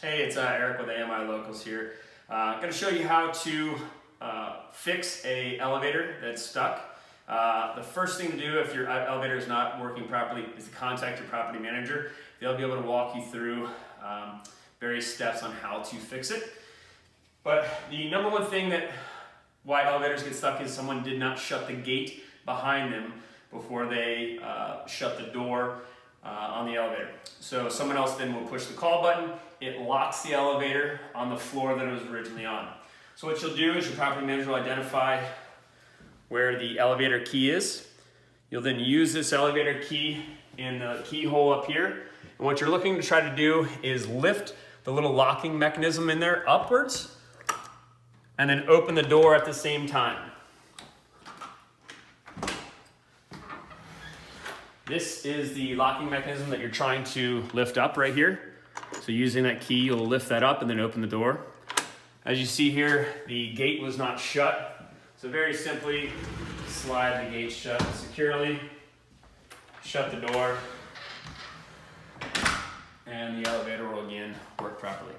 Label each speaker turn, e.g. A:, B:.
A: Hey, it's Eric with AMI Locals here. I'm going to show you how to fix an elevator that's stuck. The first thing to do if your elevator is not working properly is to contact your property manager. They'll be able to walk you through various steps on how to fix it. But the number one thing that why elevators get stuck is someone did not shut the gate behind them before they shut the door on the elevator. So someone else then will push the call button. It locks the elevator on the floor that it was originally on. So what you'll do is your property manager will identify where the elevator key is. You'll then use this elevator key in the keyhole up here. And what you're looking to try to do is lift the little locking mechanism in there upwards and then open the door at the same time. This is the locking mechanism that you're trying to lift up right here. So using that key, you'll lift that up and then open the door. As you see here, the gate was not shut. So very simply, slide the gate shut securely, shut the door, and the elevator will again work properly.